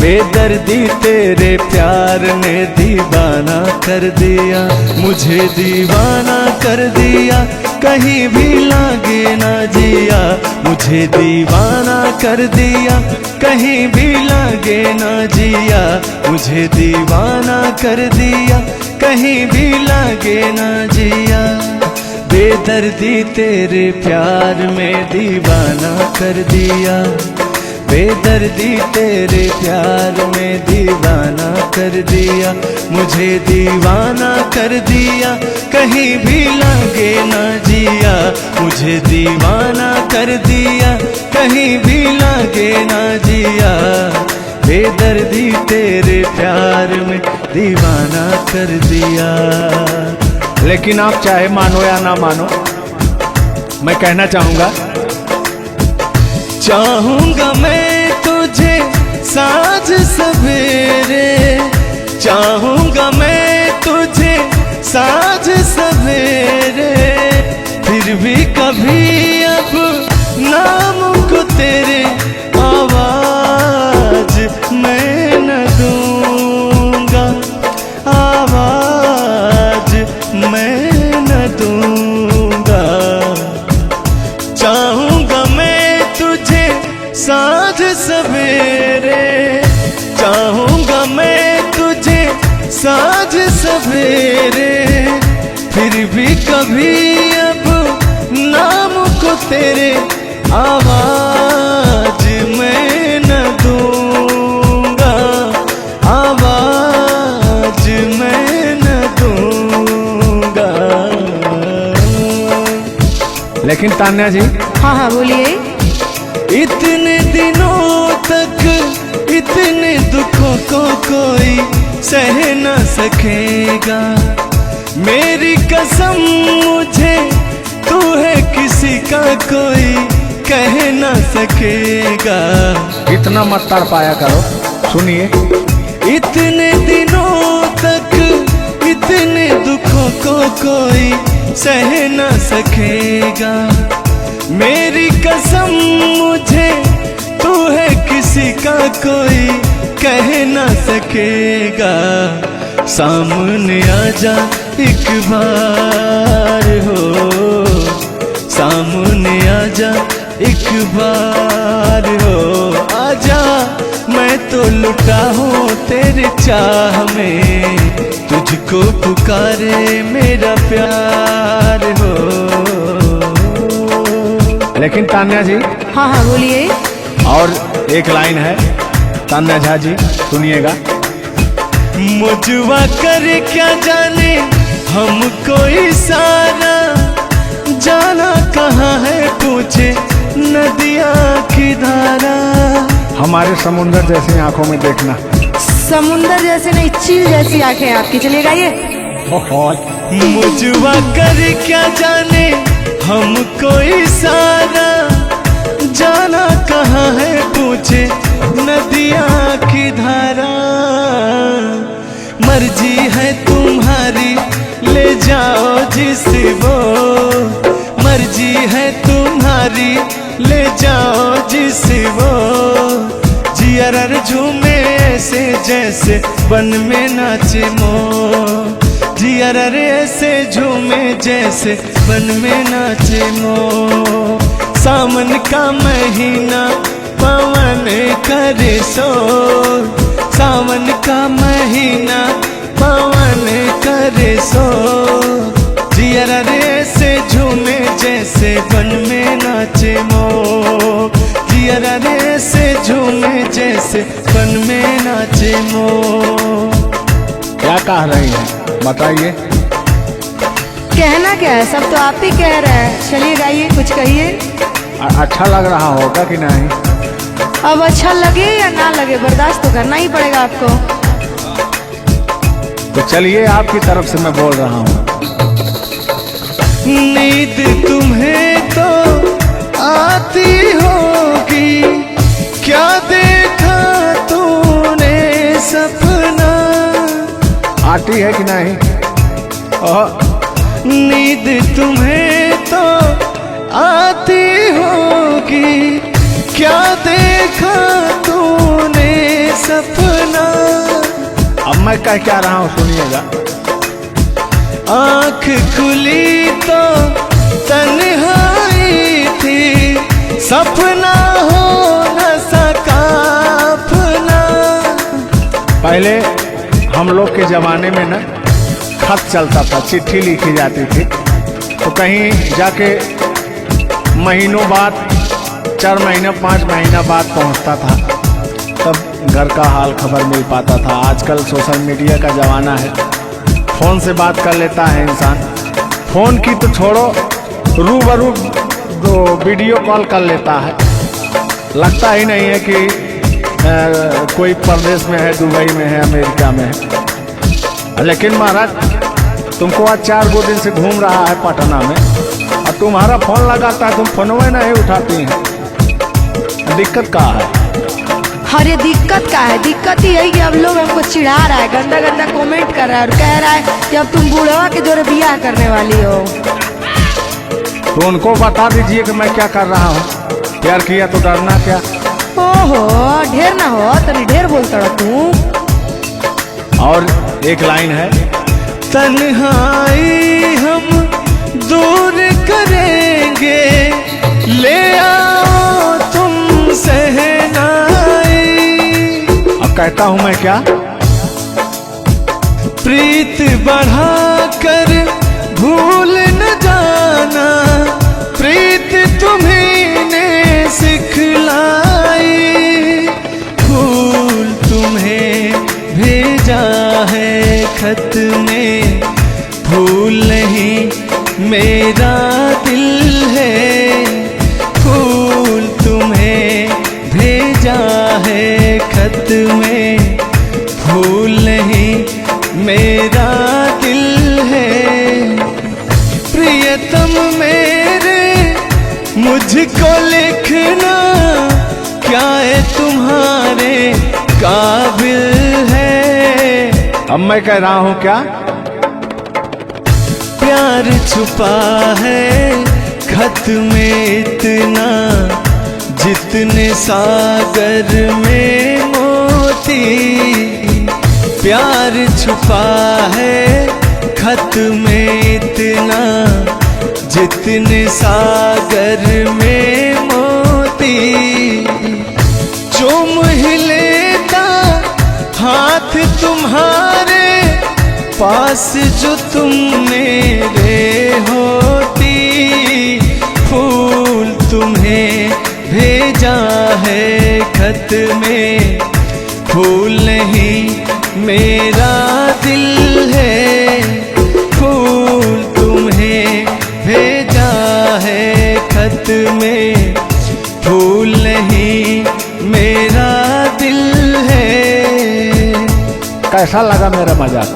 बेदर्दी तेरे प्यार ने दीवाना कर दिया, मुझे दीवाना कर दिया, कहीं भी लागे ना जिया। मुझे दीवाना कर दिया, कहीं भी लागे ना जिया। मुझे दीवाना कर दिया, कहीं भी लागे ना जिया। बेदर्दी तेरे प्यार में दीवाना कर दिया, बेदर्दी तेरे प्यार में दीवाना कर दिया। मुझे दीवाना कर दिया, कहीं भी लागे ना जिया। मुझे दीवाना कर दिया, कहीं भी लागे ना जिया। बेदर्दी तेरे प्यार में दीवाना कर दिया। लेकिन आप चाहे मानो या ना मानो, मैं कहना चाहूंगा, चाहूंगा मैं तुझे साँझ सवेरे, चाहूंगा मैं तुझे साँझ सवेरे। फिर भी कभी अब नाम को साँझ सवेरे, फिर भी कभी अब नाम को तेरे आवाज मैं न दूंगा, आवाज मैं न दूंगा। लेकिन तान्या जी, हाँ हाँ बोलिए। इतने दिनों तक इतने दुखों को कोई सह न सकेगा, मेरी कसम मुझे तू है किसी का कोई कह न सकेगा। इतना मत तड़ पाया करो, सुनिए। इतने दिनों तक इतने दुखों को कोई सह न सकेगा, मेरी कसम मुझे तू है किसी का कोई कह न सकेगा। सामने आजा एक बार हो, सामने आजा एक बार हो, आजा मैं तो लुटा हूँ तेरे चाह में, तुझको पुकारे मेरा प्यार हो। लेकिन तान्या जी, हाँ हाँ बोलिए। और एक लाइन है, तान्या झा जी सुनिएगा। मुझवा करे क्या जाने हमको इशारा, जाना कहाँ है पूछे नदिया की धारा। हमारे समुंदर जैसी आंखों में देखना। समुंदर जैसे नहीं, चील जैसी आंखें आपकी। चलिए गाइए। मुझवा करे क्या जाने हमको इशारा, जाना कहाँ है पूछे नदिया की धारा। मर्जी है तुम्हारी ले जाओ जिस वो, मर्जी है तुम्हारी ले जाओ जिस वो। जियर झूमे ऐसे जैसे बन में नाचे मो, जियर ऐसे झूमे जैसे बन में नाचे मो। सावन का महीना पवन करे शोर, सावन का महीना पवन करे शोर। जियर से झूमे जैसे बन में नाचे मो, जियर से झूमे जैसे बन में नाचे मो। क्या कह रही हैं बताइए। कहना क्या है, सब तो आप ही कह रहे हैं। चलिए गाइए, कुछ कहिए। अच्छा लग रहा होगा कि नहीं? अब अच्छा लगे या ना लगे, बर्दाश्त तो करना ही पड़ेगा आपको। तो चलिए, आपकी तरफ से मैं बोल रहा हूँ। नींद तुम्हें तो आती होगी, क्या देखा तूने सपना। आती है कि नहीं? नींद तुम्हें तो आती होगी, क्या देखा तूने सपना। अब मैं कह क्या रहा हूँ सुनिएगा। आँख खुली तो तन्हाई थी, सपना हो न सका अपना। पहले हम लोग के जमाने में ना खत चलता था, चिट्ठी लिखी जाती थी, तो कहीं जाके महीनों बाद, 4 महीना 5 महीना बाद पहुंचता था, तब घर का हाल खबर मिल पाता था। आजकल सोशल मीडिया का ज़माना है, फ़ोन से बात कर लेता है इंसान। फ़ोन की तो छोड़ो, रूबरू वीडियो कॉल कर लेता है। लगता ही नहीं है कि कोई परदेश में है, दुबई में है, अमेरिका में है। लेकिन महाराज, तुमको आज 4 दिन से घूम रहा है पटना में, और तुम्हारा फ़ोन लगाता है, तुम फोनवे नहीं उठाती हैं। दिक्कत कहाँ है? अरे दिक्कत का है, दिक्कत ही है कि अब लोग हमको चिढ़ा रहा है, गंदा गंदा कमेंट कर रहा है और कह रहा है कि अब तुम बूढ़वा के जोरे बियाह करने वाली हो। तो उनको बता दीजिए कि मैं क्या कर रहा हूँ। प्यार किया तो डरना क्या? ओहो, ढेर ना हो, तनी ढेर बोलता रहा तू। और एक लाइन है, तन्हाई हम दूर करेंगे, ले आओ तुम सहनाई। अब कहता हूँ मैं क्या? प्रीत बढ़ाकर भूल न जाना, प्रीत तुम्हीं ने सिखलाई। फूल तुम्हें भेजा है खत में, फूल नहीं मेरा दिल है। फूल तुम्हें भेजा है खत में, फूल नहीं मेरा दिल है। प्रियतम मेरे मुझको लिखना, क्या है तुम्हारे काबिल है। अब मैं कह रहा हूँ क्या? प्यार छुपा है खत में इतना, जितने सागर में मोती। प्यार छुपा है खत में इतना, जितने सागर में मोती। चूम ही लेता हाथ तुम्हारे, पास जो तुम मेरे होती। फूल तुम्हें भेजा है खत में, फूल नहीं मेरा दिल है। फूल तुम्हें भेजा है खत में, फूल नहीं मेरा दिल है। कैसा लगा मेरा मजाक?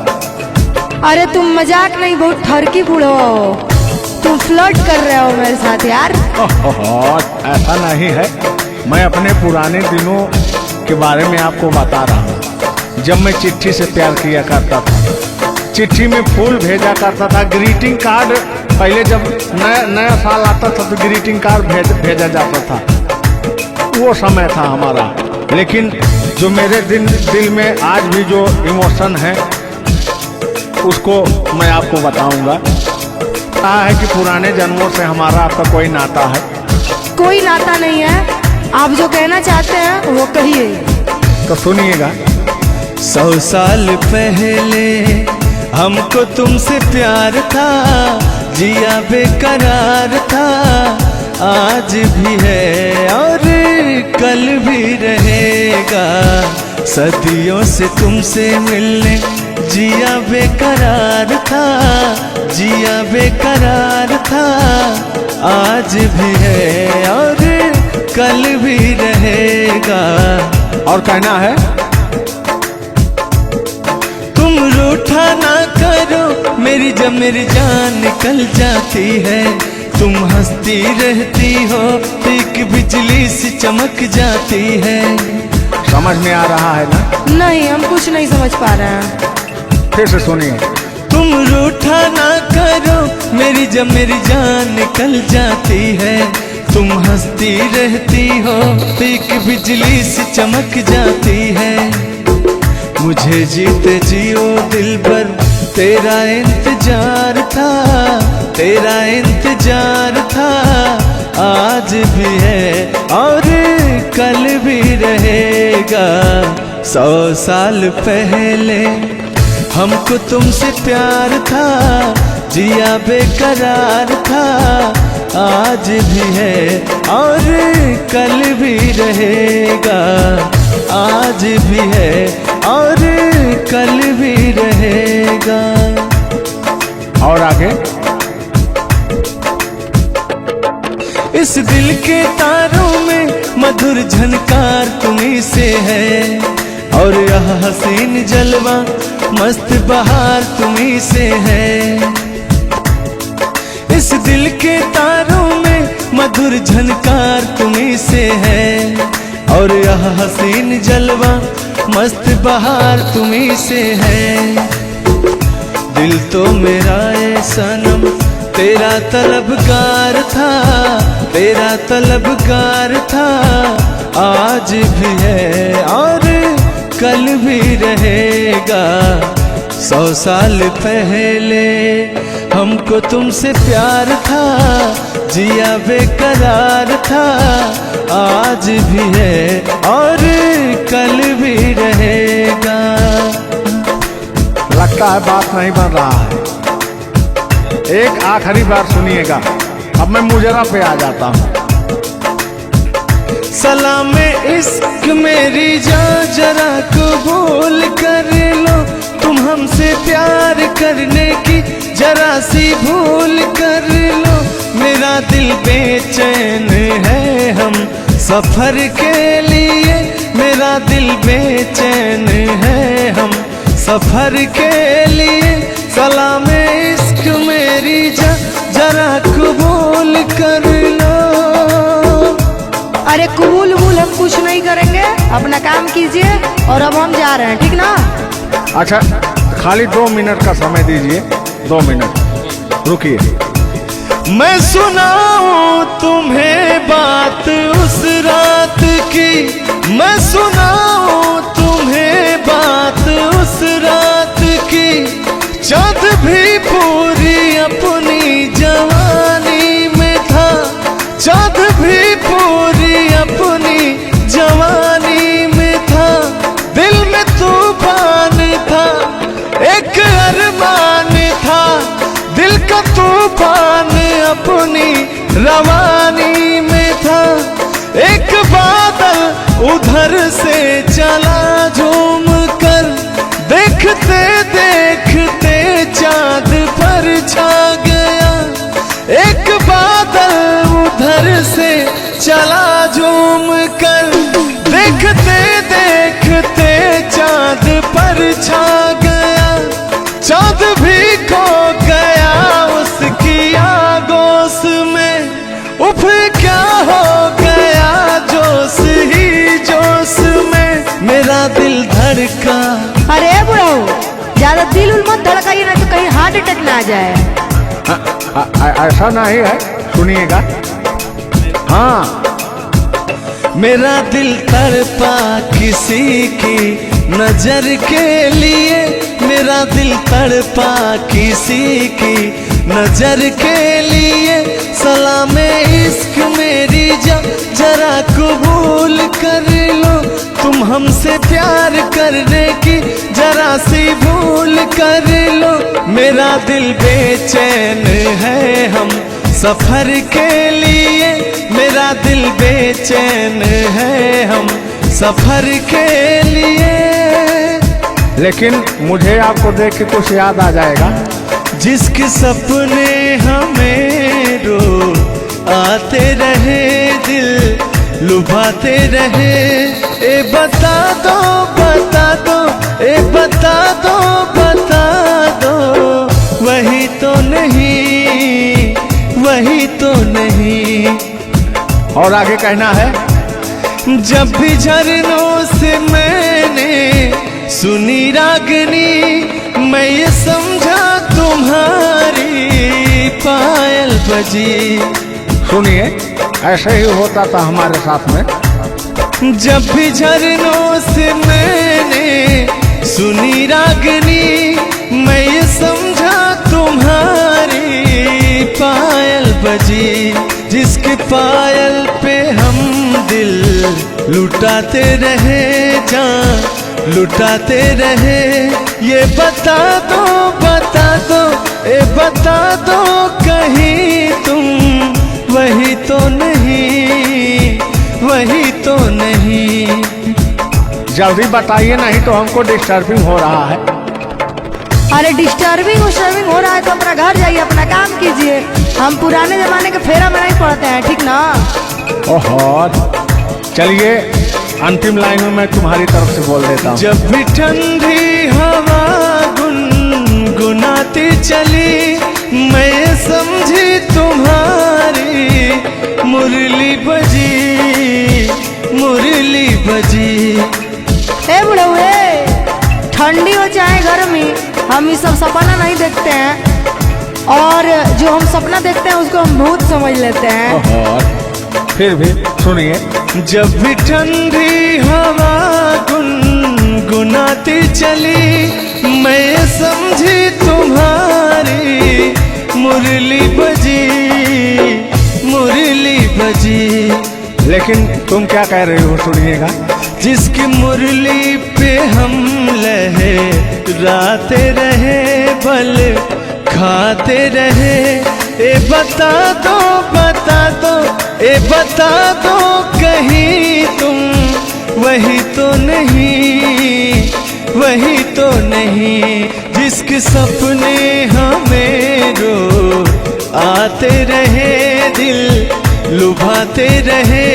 अरे तुम मजाक नहीं, बहुत ठरकी बूढ़ो हो। तुम फ्लर्ट कर रहे हो मेरे साथ यार। ऐसा नहीं है, मैं अपने पुराने दिनों के बारे में आपको बता रहा हूँ। जब मैं चिट्ठी से प्यार किया करता था, चिट्ठी में फूल भेजा करता था, ग्रीटिंग कार्ड। पहले जब नया साल आता था तो ग्रीटिंग कार्ड भेजा जाता था, वो समय था हमारा। लेकिन जो मेरे दिल में आज भी जो इमोशन है, उसको मैं आपको बताऊंगा। कहा है कि पुराने जन्मों से हमारा आपका कोई नाता है। कोई नाता नहीं है, आप जो कहना चाहते हैं वो कहिए। तो सुनिएगा। 100 साल पहले हमको तुमसे प्यार था, जिया बेकरार था। आज भी है और कल भी रहेगा, सदियों से तुमसे मिलने जिया बेकरार था, जिया बेकरार था। आज भी है और कल भी रहेगा। और कहना है, तुम रूठा ना करो मेरी, जब मेरी जान निकल जाती है। तुम हंसती रहती हो, एक बिजली सी चमक जाती है। समझ में आ रहा है ना? नहीं, हम कुछ नहीं समझ पा रहे हैं। फिर से सुनिए। तुम रूठा ना करो मेरी, जब मेरी जान निकल जाती है। तुम हंसती रहती हो, एक बिजली सी चमक जाती है। मुझे जीते जियो दिल भर तेरा इंतजार था, तेरा इंतजार था। आज भी है और कल भी रहेगा। 100 साल पहले हमको तुमसे प्यार था, जिया बेकरार था। आज भी है और कल भी रहेगा। आज भी है और कल भी रहेगा। और आगे, इस दिल के तारों में मधुर झनकार तुम्हीं से है, और यह हसीन जलवा मस्त बहार तुम्हीं से है। इस दिल के तारों में मधुर झनकार तुम्हीं से है, और यह हसीन जलवा मस्त बहार तुम्हीं से है। दिल तो मेरा ए सनम तेरा तलबगार था, तेरा तलबगार था। आज भी है और कल भी रहेगा। 100 साल पहले हमको तुमसे प्यार था, जिया बेकरार था। आज भी है और कल भी रहेगा। लग लगता है बात नहीं बन रहा है। एक आखिरी बार सुनिएगा, अब मैं मुजरा पे आ जाता हूँ। सलाम इश्क मेरी जान जरा कबूल कर लो, तुम हमसे प्यार करने की जरा सी भूल कर लो। मेरा दिल बेचैन है हम सफर के लिए, मेरा दिल बेचैन है हम सफर के लिए। सलाम इश्क मेरी जरा कबूल कर लो। अरे कबूल वबूल हम कुछ नहीं करेंगे, अपना काम कीजिए और अब हम जा रहे हैं, ठीक ना? अच्छा, खाली 2 मिनट का समय दीजिए, 2 मिनट रुकिए। मैं सुनाऊं तुम्हें बात उस रात की, मैं सुनाऊं तुम्हें बात उस रात की। चाँद भी पूरी अपनी जवानी में था, चाँद भी पूरी अपनी जवानी में था। दिल में तूफान था, एक अरमान था, दिल का तूफान अपनी रवानी में था। एक बादल उधर से चला झूम कर, देखते देखते चाँद पर छा गया। एक बादल उधर से चला झूम कर, देखते देखते चाँद पर छा गया। चाँद भी खो गया उसकी आगोश में, उफ क्या हो गया जोश ही जोश में। मेरा दिल धड़का। अरे बुढ़ाऊ, ज्यादा दिल उल मत धड़काइए ना तो कहीं हार्ट अटैक ना आ जाए। ऐसा नहीं है, सुनिएगा। हाँ, मेरा दिल तड़पा किसी की नजर के लिए, मेरा दिल तड़पा किसी की नजर के लिए। सलाम इश्क मेरी जरा कबूल कर लो, तुम हमसे प्यार करने की जरा सी भूल कर लो। मेरा दिल बेचैन है हम सफर के लिए, मेरा दिल बेचैन है हम सफर के लिए। लेकिन मुझे आपको देख के कुछ याद आ जाएगा। जिसके सपने हमें रो आते रहे, दिल लुभाते रहे। ए बता दो बता दो, ए बता दो बता दो, वही तो नहीं, वही तो नहीं। और आगे कहना है, जब भी झरनों से मैंने सुनी रागनी, मैं ये समझा तुम्हारी पायल बजी। सुनिए, ऐसे ही होता था हमारे साथ में। जब भी झरनों से मैंने सुनी रागनी, मैं ये समझा तुम्हारी पायल बजी। जिसके पायल पे हम दिल लुटाते रहे, जान लुटाते रहे। ये बता दो बता दो, ए बता दो कहीं तुम वही तो नहीं, वही तो नहीं। जल्दी बताइए, नहीं तो हमको डिस्टर्बिंग हो रहा है। अरे डिस्टर्बिंग हो रहा है तो अपना घर जाइए, अपना काम कीजिए। हम पुराने जमाने के फेरा में नहीं पड़ते हैं, ठीक ना? ओहो, चलिए अंतिम लाइन में मैं तुम्हारी तरफ से बोल देता हूँ। जब भी ठंडी हवा गुनगुनाती चली, मैं समझी तुम्हारी मुरली बजी, मुरली बजी। ए बुढ़ऊ, ठंडी हो चाहे गर्मी, हम ये सब सपना नहीं देखते हैं, और जो हम सपना देखते हैं उसको हम भूत समझ लेते हैं। ओहो, फिर भी सुनिए। जब भी ठंडी हवा गुनगुनाती चली, मैं समझी तुम्हारी मुरली बजी, मुरली बजी। लेकिन तुम क्या कह रही हो, सुनिएगा। जिसकी मुरली पे हम लहराते रहे, बल खाते रहे। ए बता दो, बता दो, ए बता दो कहीं तुम वही तो नहीं, वही तो नहीं जिसके सपने हमें रो आते रहे, दिल लुभाते रहे।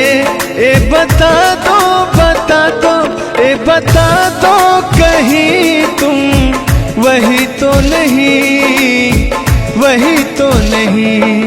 ए बता दो, बता दो, ए बता दो कहीं तुम वही तो नहीं, वही तो नहीं।